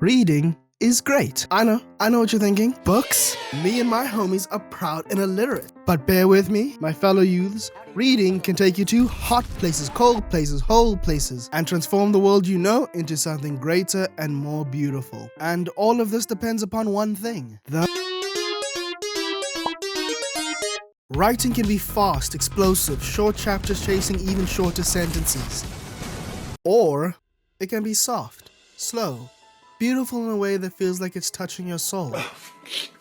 Reading is great. I know what you're thinking. Books? Me and my homies are proud and illiterate. But bear with me, my fellow youths. Reading can take you to hot places, cold places, whole places, and transform the world you know into something greater and more beautiful. And all of this depends upon one thing. Writing can be fast, explosive, short chapters chasing even shorter sentences. Or it can be soft, slow, beautiful in a way that feels like it's touching your soul.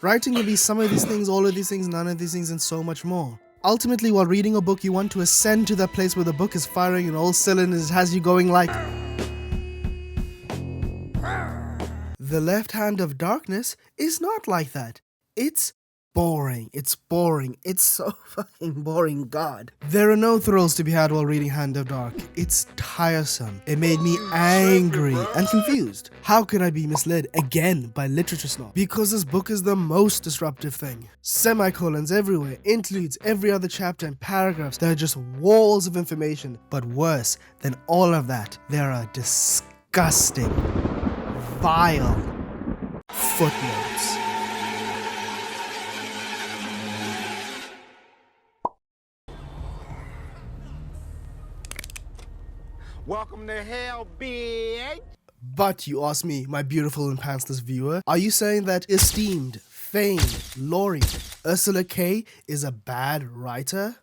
Writing can be some of these things, all of these things, none of these things, and so much more. Ultimately, while reading a book, you want to ascend to that place where the book is firing in all cylinders, it has you going like... The Left Hand of Darkness is not like that. It's boring. It's boring. It's so fucking boring, God. There are no thrills to be had while reading Hand of Dark. It's tiresome. It made me angry and confused. How could I be misled again by literature snob? Because this book is the most disruptive thing. Semicolons everywhere, interludes every other chapter, and paragraphs that are just walls of information. But worse than all of that, there are disgusting, vile footnotes. Welcome to hell, bitch! But you ask me, my beautiful and pantsless viewer, are you saying that esteemed, famed, Laurie, Ursula K is a bad writer?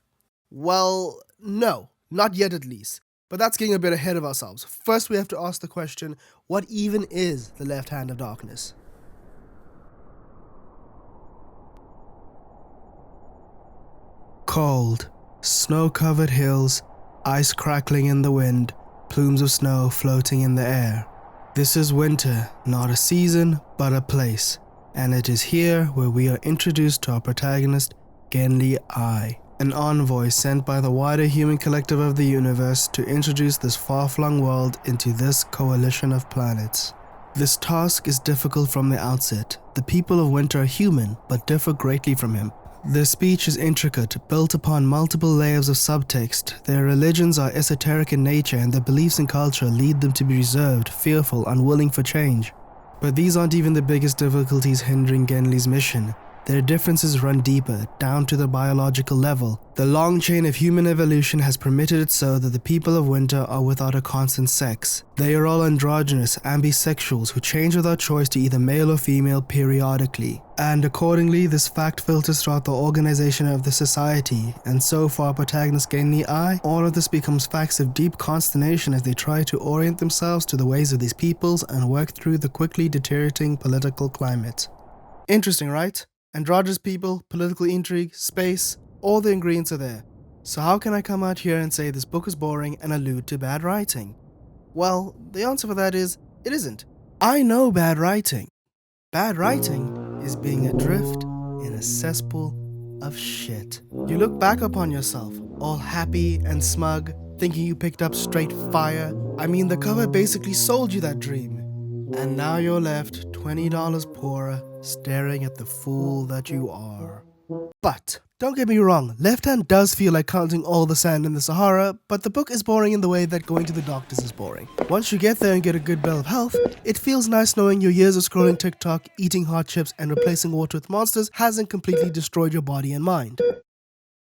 Well, no, not yet at least. But that's getting a bit ahead of ourselves. First we have to ask the question, what even is the Left Hand of Darkness? Cold, snow-covered hills, ice crackling in the wind, plumes of snow floating in the air. This is winter, not a season, but a place. And it is here where we are introduced to our protagonist, Genli I, an envoy sent by the wider human collective of the universe to introduce this far-flung world into this coalition of planets. This task is difficult from the outset. The people of winter are human, but differ greatly from him. Their speech is intricate, built upon multiple layers of subtext. Their religions are esoteric in nature, and their beliefs and culture lead them to be reserved, fearful, unwilling for change. But these aren't even the biggest difficulties hindering Genli's mission. Their differences run deeper, down to the biological level. The long chain of human evolution has permitted it so that the people of winter are without a constant sex. They are all androgynous, ambisexuals who change without choice to either male or female periodically. And accordingly, this fact filters throughout the organization of the society, and so for our protagonist Genli I, all of this becomes facts of deep consternation as they try to orient themselves to the ways of these peoples and work through the quickly deteriorating political climate. Interesting, right? Androgynous people, political intrigue, space, all the ingredients are there. So how can I come out here and say this book is boring and allude to bad writing? Well, the answer for that is, it isn't. I know bad writing. Bad writing is being adrift in a cesspool of shit. You look back upon yourself, all happy and smug, thinking you picked up straight fire. I mean, the cover basically sold you that dream. And now you're left $20 poorer, staring at the fool that you are. But, don't get me wrong, Left Hand does feel like counting all the sand in the Sahara, but the book is boring in the way that going to the doctors is boring. Once you get there and get a good bill of health, it feels nice knowing your years of scrolling TikTok, eating hot chips, and replacing water with monsters hasn't completely destroyed your body and mind.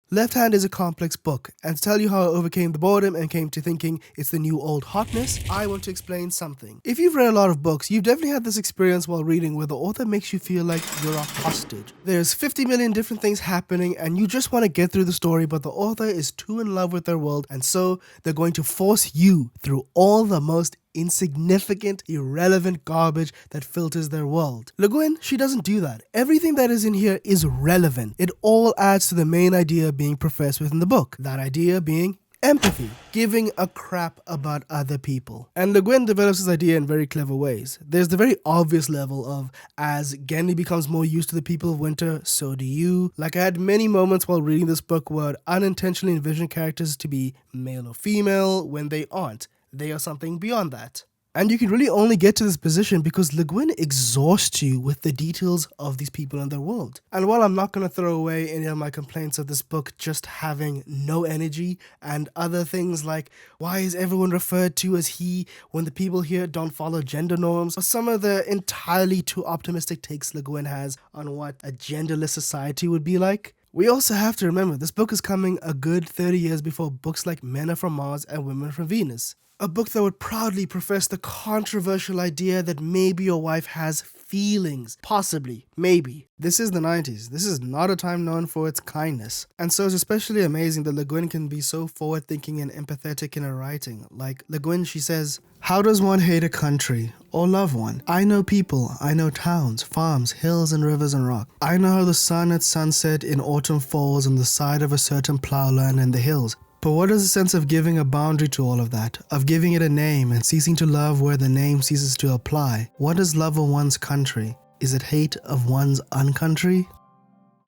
Left Hand is a complex book, and to tell you how I overcame the boredom and came to thinking it's the new old hotness, I want to explain something. If you've read a lot of books, you've definitely had this experience while reading where the author makes you feel like you're a hostage. There's 50 million different things happening and you just want to get through the story, but the author is too in love with their world, and so they're going to force you through all the most insignificant, irrelevant garbage that filters their world. Le Guin, she doesn't do that. Everything that is in here is relevant. It all adds to the main idea being professed within the book. That idea being empathy, giving a crap about other people. And Le Guin develops this idea in very clever ways. There's the very obvious level of, as Genli becomes more used to the people of winter, so do you. Like I had many moments while reading this book where I'd unintentionally envision characters to be male or female when they aren't. They are something beyond that. And you can really only get to this position because Le Guin exhausts you with the details of these people and their world. And while I'm not going to throw away any of my complaints of this book just having no energy and other things like why is everyone referred to as he when the people here don't follow gender norms, or some of the entirely too optimistic takes Le Guin has on what a genderless society would be like, we also have to remember this book is coming a good 30 years before books like Men Are From Mars and Women From Venus. A book that would proudly profess the controversial idea that maybe your wife has feelings. Possibly. Maybe. This is the 90s. This is not a time known for its kindness. And so it's especially amazing that Le Guin can be so forward-thinking and empathetic in her writing. Like Le Guin, she says, "How does one hate a country or love one? I know people. I know towns, farms, hills and rivers and rock. I know how the sun at sunset in autumn falls on the side of a certain plowland in the hills. But what is the sense of giving a boundary to all of that? Of giving it a name and ceasing to love where the name ceases to apply? What is love of one's country? Is it hate of one's uncountry?"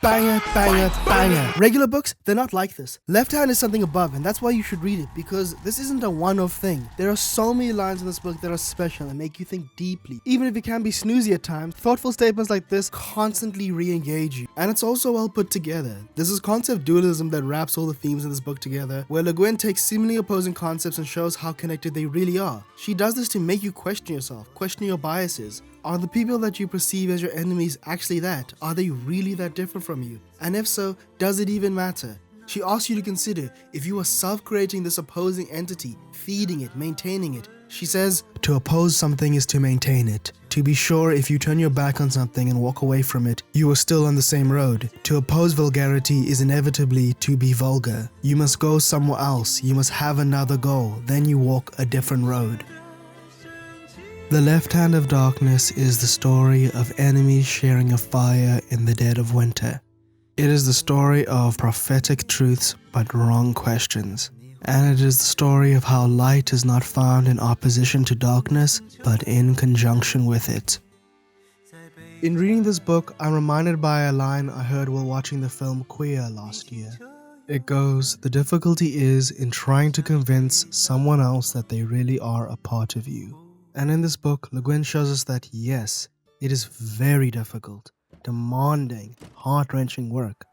Banger, banger, banger. Regular books, they're not like this. Left Hand is something above, and that's why you should read it, because this isn't a one-off thing. There are so many lines in this book that are special and make you think deeply. Even if it can be snoozy at times, thoughtful statements like this constantly re-engage you. And it's also well put together. There's this concept dualism that wraps all the themes in this book together, where Le Guin takes seemingly opposing concepts and shows how connected they really are. She does this to make you question yourself, question your biases. Are the people that you perceive as your enemies actually that? Are they really that different from you? And if so, does it even matter? She asks you to consider if you are self-creating this opposing entity, feeding it, maintaining it. She says, to oppose something is to maintain it. To be sure, if you turn your back on something and walk away from it, you are still on the same road. To oppose vulgarity is inevitably to be vulgar. You must go somewhere else. You must have another goal. Then you walk a different road. The Left Hand of Darkness is the story of enemies sharing a fire in the dead of winter. It is the story of prophetic truths but wrong questions. And it is the story of how light is not found in opposition to darkness but in conjunction with it. In reading this book, I'm reminded by a line I heard while watching the film Queer last year. It goes, "The difficulty is in trying to convince someone else that they really are a part of you." And in this book, Le Guin shows us that yes, it is very difficult, demanding, heart-wrenching work.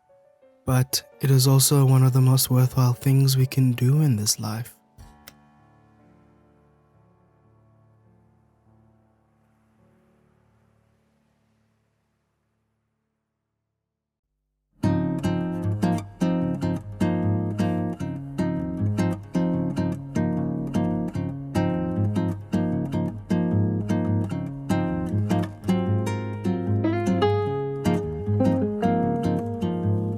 But it is also one of the most worthwhile things we can do in this life.